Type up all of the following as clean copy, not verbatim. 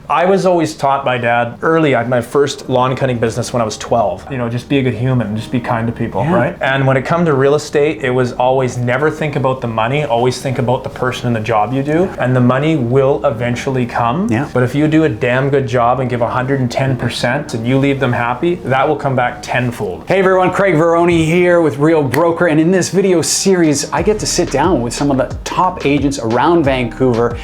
I was always taught by Dad early. I had my first lawn cutting business when I was 12. You know, just be a good human, just be kind to people, right? And when it come to real estate, it was always never think about the money, always think about the person and the job you do, and the money will eventually come. But if you do a damn good job and give 110% and you leave them happy, that will come back tenfold. Hey everyone, Craig Veroni here with Real Broker, and in this video series, I get to sit down with some of the top agents around Vancouver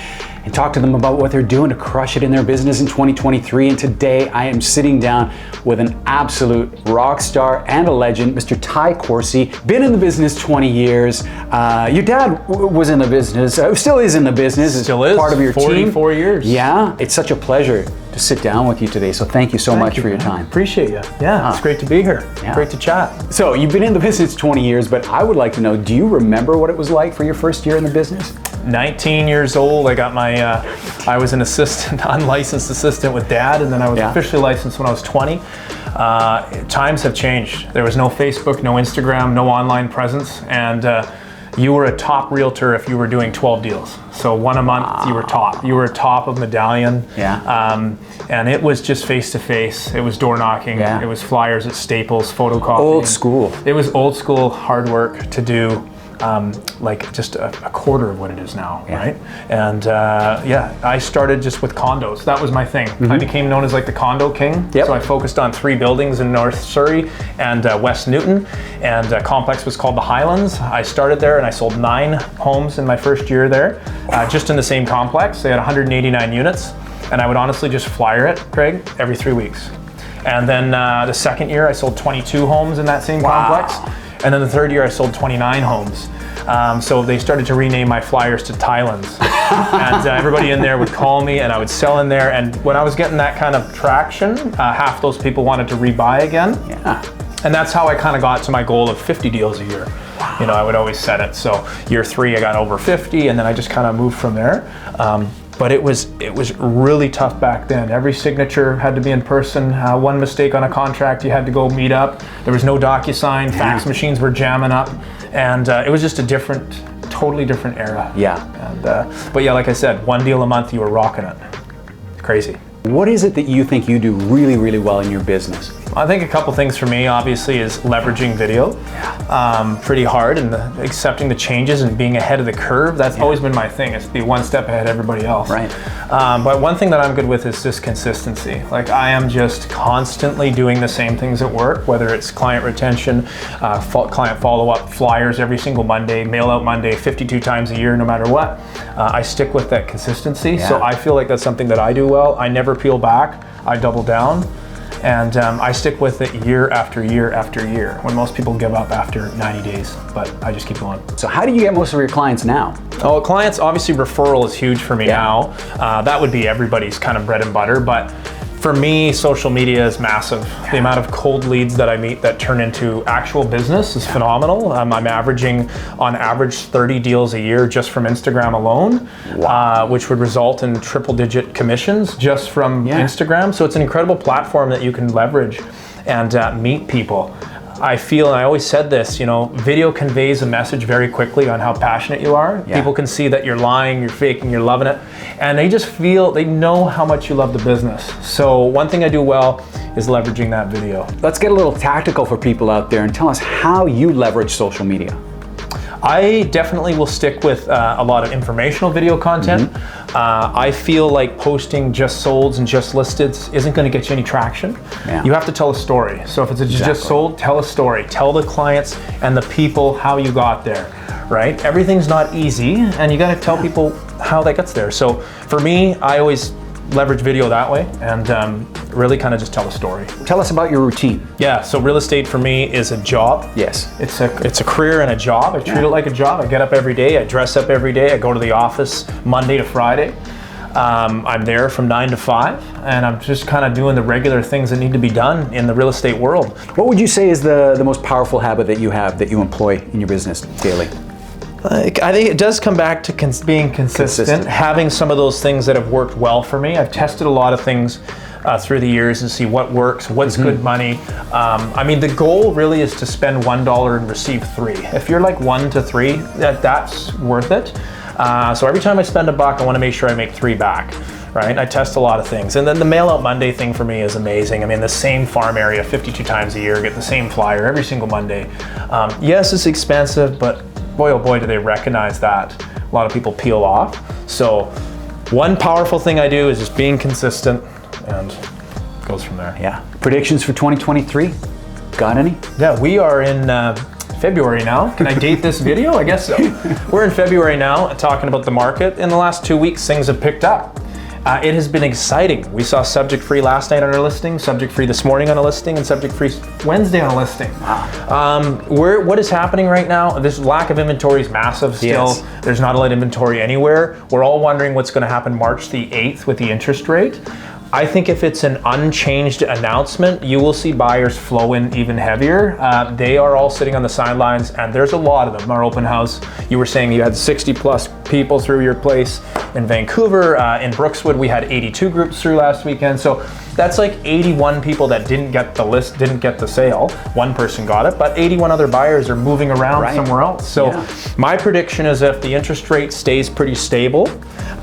and talk to them about what they're doing to crush it in their business in 2023. And today I am sitting down with an absolute rock star and a legend, Mr. Ty Corsie. Been in the business 20 years. Your dad was in the business, still is in the business. Still is. Part of your 44 team. years. Yeah, it's such a pleasure to sit down with you today. So thank you so much for your time. Appreciate you. Yeah, it's great to be here. Great to chat. So you've been in the business 20 years, but I would like to know, do you remember what it was like for your first year in the business? 19 years old, I got my, I was an assistant, unlicensed assistant with Dad, and then I was officially licensed when I was 20. Times have changed. There was no Facebook, no Instagram, no online presence, and you were a top realtor if you were doing 12 deals. So one a month, you were top. You were top of medallion. And it was just face-to-face. It was door knocking. It was flyers at Staples, photocopying. Old school. It was old school, hard work to do. Like just a quarter of what it is now, right? And I started just with condos. That was my thing. I became known as like the condo king. So I focused on 3 buildings in North Surrey and West Newton, and complex was called the Highlands. I started there and I sold 9 homes in my first year there, just in the same complex. They had 189 units, and I would honestly just flyer it, Craig, every 3 weeks. And then the second year I sold 22 homes in that same complex. And then the third year I sold 29 homes. So they started to rename my flyers to Thailands. And everybody in there would call me and I would sell in there. And when I was getting that kind of traction, half those people wanted to rebuy again. And that's how I kind of got to my goal of 50 deals a year. You know, I would always set it. So year 3 I got over 50, and then I just kind of moved from there. But it was really tough back then. Every signature had to be in person. One mistake on a contract, you had to go meet up. There was no DocuSign. Fax machines were jamming up, and it was just a totally different era. And but yeah, like I said, 1 deal a month, you were rocking it. Crazy. What is it that you think you do really, really well in your business? I think a couple things for me, obviously, is leveraging video pretty hard, and accepting the changes and being ahead of the curve. That's always been my thing, is to be 1 step ahead of everybody else. But one thing that I'm good with is just consistency. Like, I am just constantly doing the same things at work, whether it's client retention, client follow-up, flyers every single Monday, mail out Monday 52 times a year, no matter what. I stick with that consistency. So I feel like that's something that I do well. I never peel back, I double down. And I stick with it year after year after year, when most people give up after 90 days, but I just keep going. So how do you get most of your clients now? Oh, clients, obviously referral is huge for me now. That would be everybody's kind of bread and butter, but for me, social media is massive. The amount of cold leads that I meet that turn into actual business is phenomenal. I'm averaging, on average, 30 deals a year just from Instagram alone, which would result in triple-digit commissions just from Instagram. So it's an incredible platform that you can leverage and meet people. I feel, and I always said this, you know, video conveys a message very quickly on how passionate you are. People can see that you're lying, you're faking, you're loving it, and they just feel, they know how much you love the business. So one thing I do well is leveraging that video. Let's get a little tactical for people out there and tell us how you leverage social media. I definitely will stick with a lot of informational video content. I feel like posting just solds and just listeds isn't going to get you any traction. You have to tell a story. So if it's just sold, tell a story. Tell the clients and the people how you got there, right? Everything's not easy, and you got to tell people how that gets there. So for me, I always leverage video that way, and really kind of just tell a story. Tell us about your routine. So real estate for me is a job. It's a career and a job. I treat it like a job. I get up every day, I dress up every day, I go to the office Monday to Friday. I'm there from 9 to 5, and I'm just kind of doing the regular things that need to be done in the real estate world. What would you say is the most powerful habit that you have, that you employ in your business daily? I think it does come back to being consistent, having some of those things that have worked well for me. I've tested a lot of things through the years and see what works, what's good money. I mean, the goal really is to spend $1 and receive 3. If you're like 1 to 3, that's worth it. So every time I spend $1, I want to make sure I make 3 back. right? I test a lot of things. And then the Mail Out Monday thing for me is amazing. I mean, the same farm area 52 times a year, get the same flyer every single Monday. Yes, it's expensive, but boy, oh boy, do they recognize that. A lot of people peel off. So one powerful thing I do is just being consistent, and it goes from there. Yeah. Predictions for 2023? Got any? Yeah, we are in February now. Can I date this video? I guess so. We're in February now, talking about the market. In the last 2 weeks, things have picked up. It has been exciting. We saw subject free last night on our listing, subject free this morning on a listing, and subject free Wednesday on a listing. Wow. What is happening right now? This lack of inventory is massive still. Yes. There's not a lot of inventory anywhere. We're all wondering what's going to happen March the 8th with the interest rate. I think if it's an unchanged announcement, you will see buyers flow in even heavier. They are all sitting on the sidelines, and there's a lot of them. Our open house, you were saying you had 60 plus people through your place in Vancouver. In Brookswood, we had 82 groups through last weekend. So that's like 81 people that didn't get the list, didn't get the sale. One person got it, but 81 other buyers are moving around somewhere else. So my prediction is if the interest rate stays pretty stable,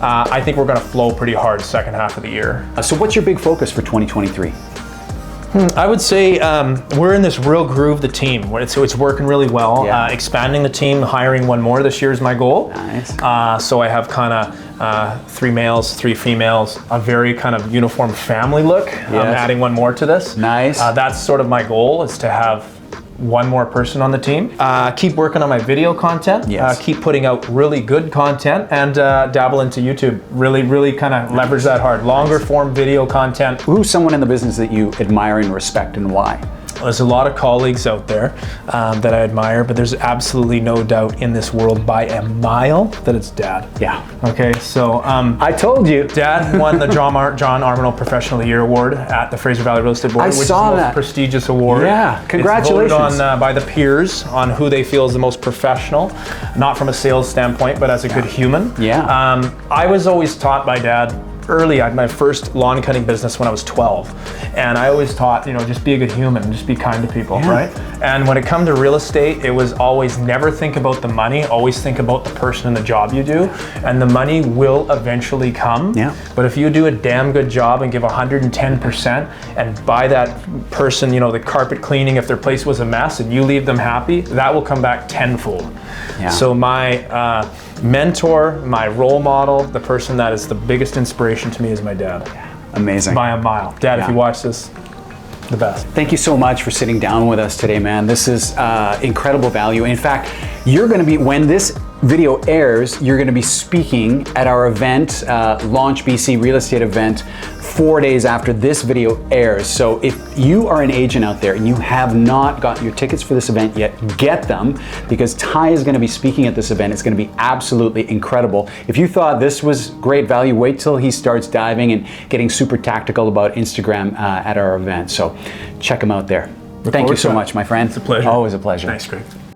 I think we're going to flow pretty hard second half of the year. So what's your big focus for 2023? I would say we're in this real groove, the team. So it's working really well. Expanding the team, hiring one more this year is my goal. Nice. So I have kind of 3 males, 3 females, a very kind of uniform family look. I'm adding one more to this. Nice. That's sort of my goal, is to have one more person on the team. Keep working on my video content. Keep putting out really good content, and dabble into YouTube. Really kind of leverage that hard. Longer form video content. Who's someone in the business that you admire and respect, and why? There's a lot of colleagues out there that I admire, but there's absolutely no doubt in this world by a mile that it's Dad. Yeah. Okay, so I told you. Dad won the John Armineau Professional of the Year Award at the Fraser Valley Real Estate Board, which is the most prestigious award. Yeah, congratulations. It's voted on by the peers on who they feel is the most professional, not from a sales standpoint, but as a good human. Yeah. I was always taught by Dad early. I had my first lawn cutting business when I was 12, and I always taught, just be a good human, just be kind to people, right? And when it comes to real estate, it was always never think about the money, always think about the person and the job you do, and the money will eventually come. But if you do a damn good job and give 110% and buy that person, the carpet cleaning if their place was a mess, and you leave them happy, that will come back tenfold. So my mentor, my role model, the person that is the biggest inspiration to me is my dad. Amazing. By a mile. Dad, if you watch this, the best. Thank you so much for sitting down with us today, man. This is incredible value. In fact, you're going to be, when this video airs, you're going to be speaking at our event, Launch BC Real Estate event, 4 days after this video airs. So if you are an agent out there and you have not got your tickets for this event yet, get them, because Ty is going to be speaking at this event. It's going to be absolutely incredible. If you thought this was great value, wait till he starts diving and getting super tactical about Instagram at our event. So check him out there. Thank you so much, my friend. It's a pleasure. Always a pleasure. Thanks, Craig.